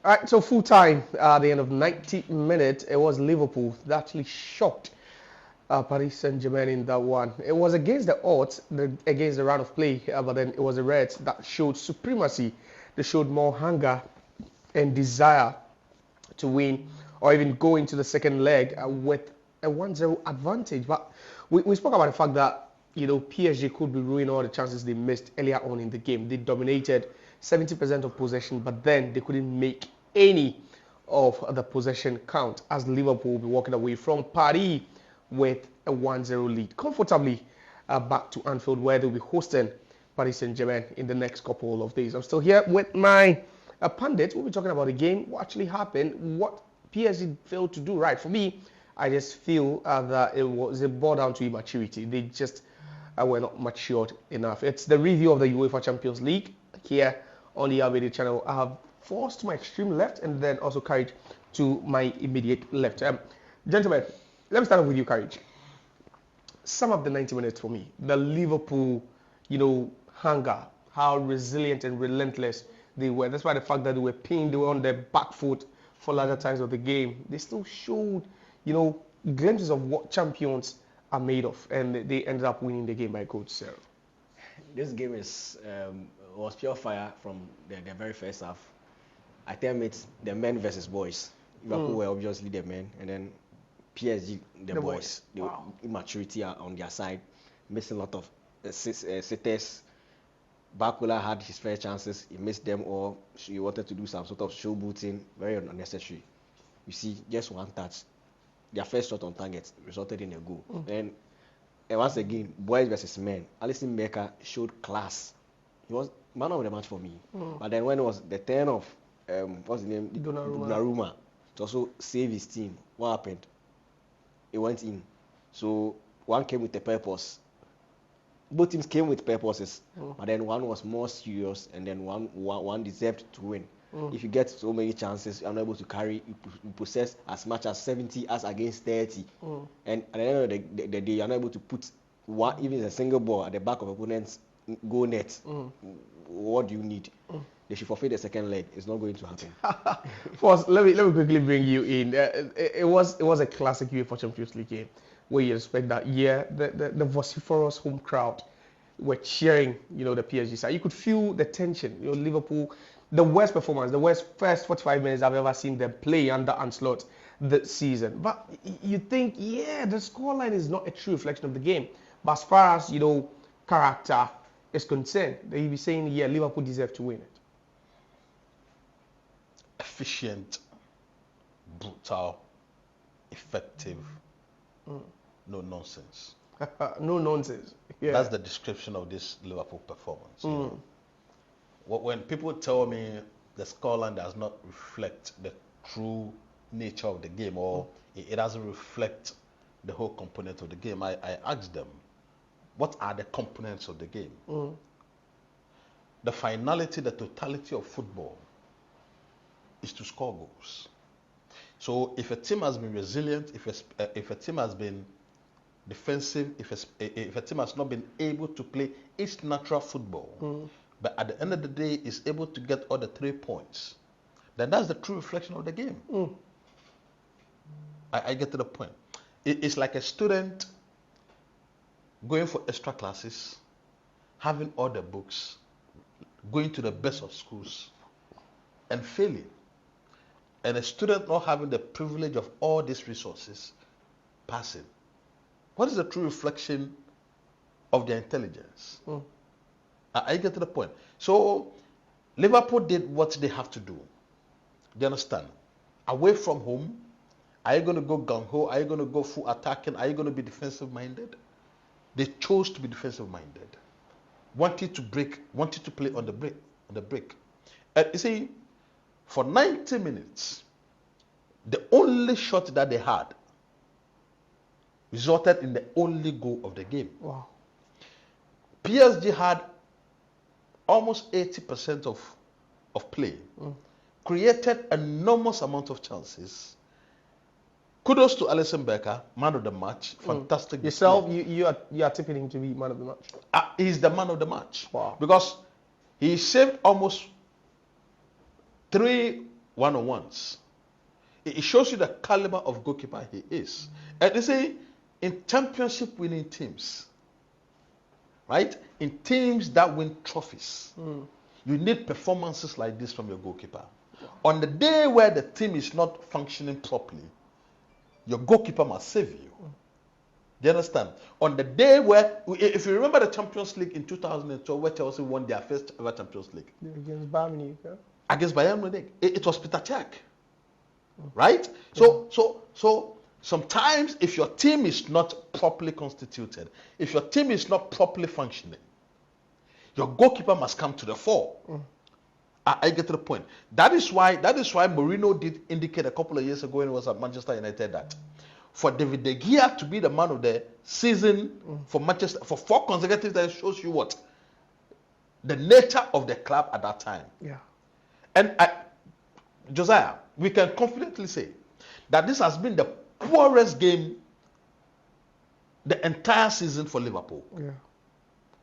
All right, so full time at the end of 90 minutes, it was Liverpool that actually shocked Paris Saint-Germain in that one. It was against the odds, against the run of play, but then it was the Reds that showed supremacy. They showed more hunger and desire to win or even go into the second leg with a 1-0 advantage. But we spoke about the fact that PSG could be ruining all the chances they missed earlier on in the game. They dominated 70% of possession, but then they couldn't make any of the possession count as Liverpool will be walking away from Paris with a 1-0 lead comfortably back to Anfield, where they'll be hosting Paris Saint-Germain in the next couple of days. I'm still here with my pundits. We'll be talking about the game, what actually happened, what PSG failed to do right. For me, I just feel that it boiled down to immaturity. They just were not matured enough. It's the review of the UEFA Champions League here on the RBD channel. I have forced to my extreme left and then also Courage to my immediate left. Gentlemen, let me start off with you, Courage. Sum up the 90 minutes for me. The Liverpool, hunger, how resilient and relentless they were. That's why the fact that they were pinned, they were on their back foot for larger times of the game. They still showed, glimpses of what champions are made of, and they ended up winning the game by goal to 0. This game was pure fire from the very first half. I tell it's the men versus boys. Liverpool were obviously the men, and then PSG the boys. Wow. Immaturity on their side, missing a lot of sitters. Bakula had his fair chances. He missed them all. He wanted to do some sort of showbooting, very unnecessary. You see, just one touch. Their first shot on target resulted in a goal. And once again, boys versus men. Alisson Becker showed class. He was man of the match for me. But then when it was the turn of what's the name? Donnarumma to also save his team. What happened? It went in. So one came with a purpose. Both teams came with purposes, but then one was more serious, and then one deserved to win. If you get so many chances, you're not able to carry, you possess as much as 70 as against 30. And at the end of the day, you're not able to put even a single ball at the back of opponent's goal net. What do you need? They should forfeit the second leg. It's not going to happen. First, let me quickly bring you in. It was a classic UEFA Champions League game where you expect that the vociferous home crowd were cheering, the PSG side. You could feel the tension. Liverpool, the worst performance, the worst first 45 minutes I've ever seen them play under onslaught this season. But you think, the scoreline is not a true reflection of the game. But as far as, character is concerned, they'll be saying, Liverpool deserve to win it. Efficient, brutal, effective, no nonsense. No nonsense. Yeah. That's the description of this Liverpool performance. When people tell me the scoreline does not reflect the true nature of the game, or it doesn't reflect the whole component of the game, I ask them, what are the components of the game? The finality, the totality of football is to score goals. So if a team has been resilient, if a team has been defensive, if a team has not been able to play its natural football, but at the end of the day is able to get all the 3 points, then that's the true reflection of the game. I get to the point. It's like a student going for extra classes, having all the books, going to the best of schools, and failing. And a student not having the privilege of all these resources, passing. What is the true reflection of their intelligence? I get to the point. So Liverpool did what they have to do. Do you understand? Away from home, are you going to go gung-ho? Are you going to go full attacking? Are you going to be defensive-minded? They chose to be defensive-minded. Wanted to play on the break. And you see, for 90 minutes, the only shot that they had resulted in the only goal of the game. Wow. PSG had almost 80% of play, created enormous amount of chances. Kudos to Alisson Becker, man of the match, fantastic. Yourself, you are tipping him to be man of the match. He's the man of the match. Wow. Because he saved almost 3 one-on-ones. It shows you the caliber of goalkeeper he is. And they say in championship winning teams, right? In teams that win trophies, you need performances like this from your goalkeeper. On the day where the team is not functioning properly, your goalkeeper must save you. Do you understand? On the day where, if you remember the Champions League in 2012, where Chelsea won their first ever Champions League. Against Bayern Munich, yeah? Against Bayern Munich. It was Peter Cech. Right? So sometimes if your team is not properly constituted, if your team is not properly functioning, your goalkeeper must come to the fore. I get to the point. That is why Mourinho did indicate a couple of years ago when he was at Manchester United that for David De Gea to be the man of the season for Manchester for 4 consecutive days shows you what? The nature of the club at that time. Yeah. And Josiah, we can confidently say that this has been the poorest game the entire season for Liverpool. Yeah.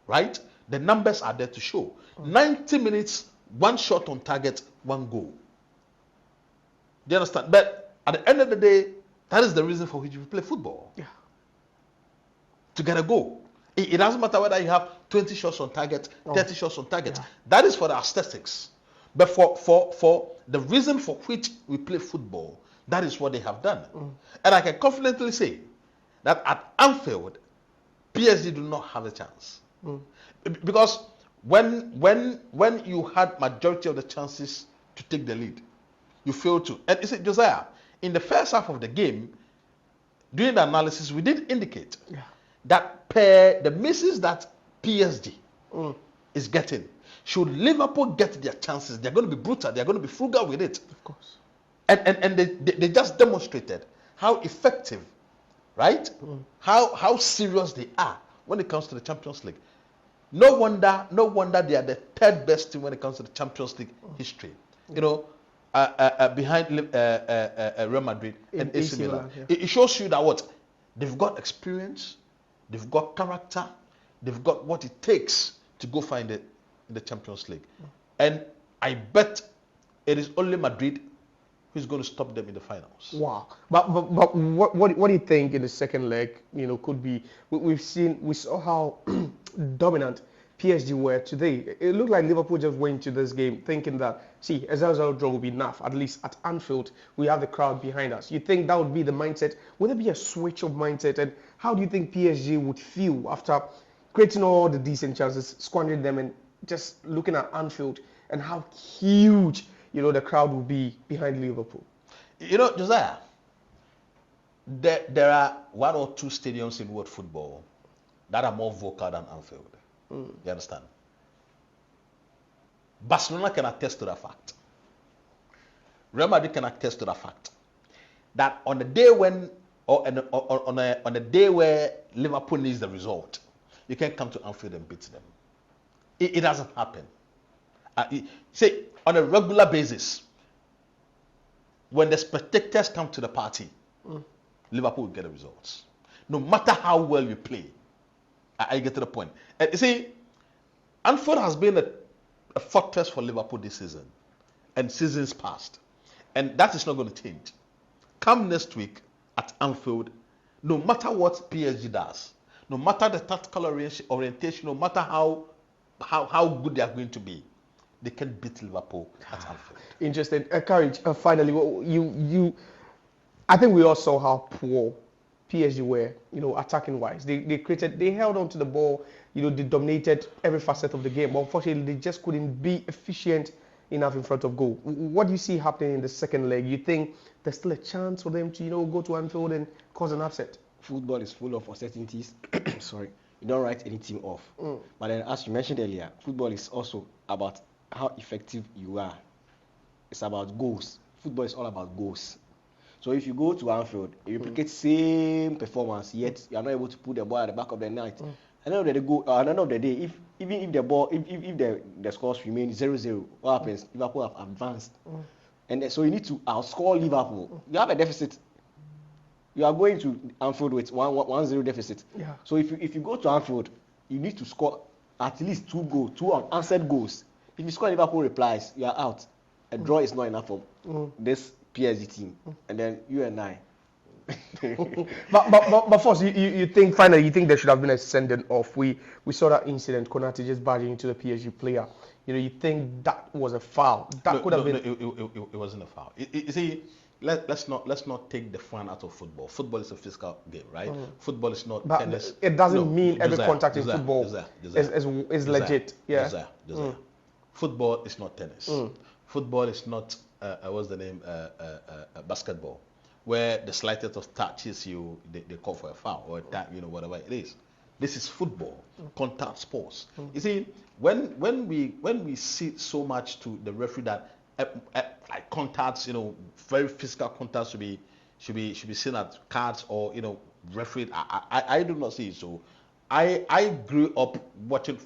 Right? The numbers are there to show. 90 minutes, 1 shot on target, 1 goal. Do you understand? But at the end of the day, that is the reason for which we play football. Yeah. To get a goal. It doesn't matter whether you have 20 shots on target, 30 shots on target. Yeah. That is for the aesthetics. But for the reason for which we play football, that is what they have done. And I can confidently say that at Anfield, PSG do not have a chance. Because when you had majority of the chances to take the lead, you failed to. And you see, Josiah, in the first half of the game, during the analysis, we did indicate that per the misses that PSG is getting, should Liverpool get their chances, they're going to be brutal, they're going to be frugal with it. Of course. And they just demonstrated how effective, right? How serious they are when it comes to the Champions League. No wonder they are the 3rd best team when it comes to the Champions League history. You know, behind Real Madrid and AC Milan. Yeah. It shows you that what? They've got experience, they've got character, they've got what it takes to go find it in the Champions League. And I bet it is only Madrid who's going to stop them in the finals. Wow. But what do you think in the second leg, could be? We saw how dominant PSG were today. It looked like Liverpool just went to this game thinking that, see, a 0-0 draw will be enough. At least at Anfield, we have the crowd behind us. You think that would be the mindset? Would there be a switch of mindset? And how do you think PSG would feel after creating all the decent chances, squandering them, and just looking at Anfield and how huge, the crowd will be behind Liverpool? Josiah, there are 1 or 2 stadiums in world football that are more vocal than Anfield. You understand? Barcelona can attest to that fact. Real Madrid can attest to that fact. That on the day when, on a day where Liverpool needs the result, you can come to Anfield and beat them. It doesn't happen. Say, on a regular basis, when the spectators come to the party, Liverpool will get the results. No matter how well you play. I get to the point. And you see, Anfield has been a fortress for Liverpool this season and seasons past. And that is not going to change. Come next week at Anfield, no matter what PSG does, no matter the tactical orientation, no matter how good they are going to be, they can beat Liverpool at Anfield. Interesting. Courage, finally, I think we all saw how poor PSG were, attacking wise. They held on to the ball, they dominated every facet of the game. But unfortunately, they just couldn't be efficient enough in front of goal. What do you see happening in the second leg? You think there's still a chance for them to, go to Anfield and cause an upset? Football is full of uncertainties. Sorry. You don't write any team off. But then, as you mentioned earlier, football is also about how effective you are. It's about goals. Football is all about goals. So if you go to Anfield, you replicate same performance, yet you are not able to put the ball at the back of the net. At the end of the day, if the scores remain 0-0, what happens? Liverpool have advanced, and so you need to outscore Liverpool. You have a deficit. You are going to Anfield with 1-0 deficit. Yeah. So if you go to Anfield, you need to score at least 2 unanswered goals. If you score, Liverpool replies, you are out. A draw is not enough for this PSG team. And then you and I. but first, you think finally you think there should have been a sending off. We saw that incident, Konate just barging into the PSG player. You think that was a foul? That could have been. It wasn't a foul. You see, let's not take the fun out of football. Football is a physical game, right? Football is not tennis. It doesn't mean every contact in football is legit. Yeah. Football is not tennis. Football is not what's the name? Basketball, where the slightest of touches they call for a foul or a tap, whatever it is. This is football, contact sports. You see, when we see so much to the referee that like contacts, very physical contacts should be seen as cards or referee. I do not see it. So I grew up watching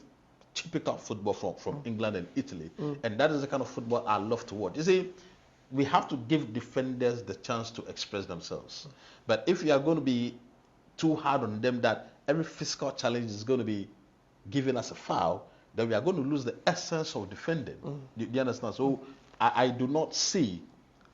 typical football from England and Italy, and that is the kind of football I love to watch. You see, we have to give defenders the chance to express themselves. But if you are going to be too hard on them that every physical challenge is going to be given as a foul, then we are going to lose the essence of defending. Do you understand? So I do not see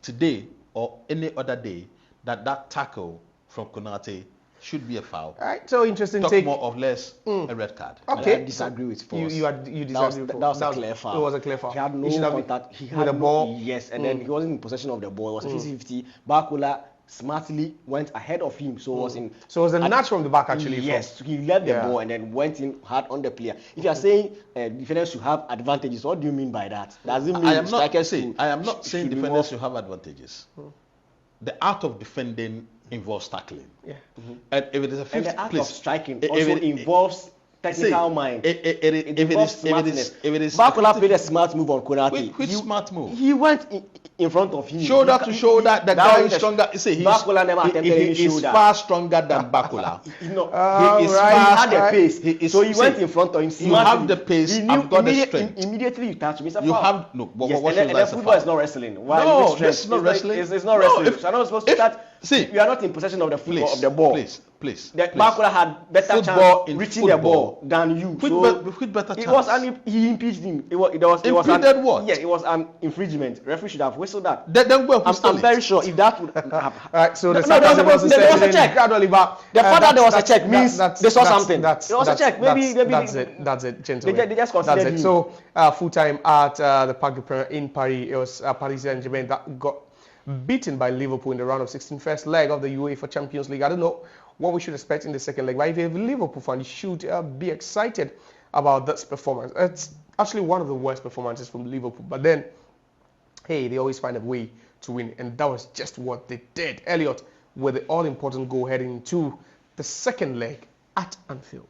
today or any other day that tackle from Konate should be a foul. All right, so interesting Talk take. more or less a red card. Okay. I disagree with Force. You disagree with that was a clear foul. It was a clear foul. He had no should have contact. He with had the ball. Yes, and then he wasn't in possession of the ball. It was 50-50. Bakula smartly went ahead of him, so was in. So it was a nudge from the back actually. Yes, he left the ball and then went in hard on the player. If you are saying defenders should have advantages, what do you mean by that? Does it mean strikers I am not saying defenders should have advantages. The art of defending involves tackling. Yeah. And if it is a 50, and the art please, of striking if also it- involves technical mind. If it is Bakula played a smart move on Konate. Which smart move? He went in front of him. Shoulder to shoulder, the guy is stronger. You see, Bakula never attempted any he's shoulder. far stronger than Bakula. He is right. he fast, had the right. pace. He is- So he went see, in front of him. you smartly. have the pace, He knew I've got the strength. Immediately you touch him. It's a You foul. have no. What Yes, shows and that then is a football foul? is not wrestling. Why No, is it this is strength? not wrestling. It's not No, wrestling. if- You're not supposed to if- touch. see, you are not in possession of the Please, of the ball. please. The please. Bakula had better Football chance in reaching the football. ball than you. With better It chance. was he impeached him. It was Impeded what? Yeah, it was an infringement. Referee should have whistled that. Then go and I'm whistle very it. sure if that would have All right, so the No, there sarcasm was a setting in check. gradually, but The fact that there was a that's- check means they saw something. There was a check. Maybe that's it, gentlemen. they just That's considered it. you. So full time at the Parc des Princes in Paris, it was Paris Saint-Germain that got beaten by Liverpool in the round of 16, first leg of the UEFA Champions League. I don't know what we should expect in the second leg, but if you're a Liverpool fan, you should be excited about this performance. It's actually one of the worst performances from Liverpool, but then, hey, they always find a way to win, and that was just what they did. Elliott with the all-important goal heading into the second leg at Anfield.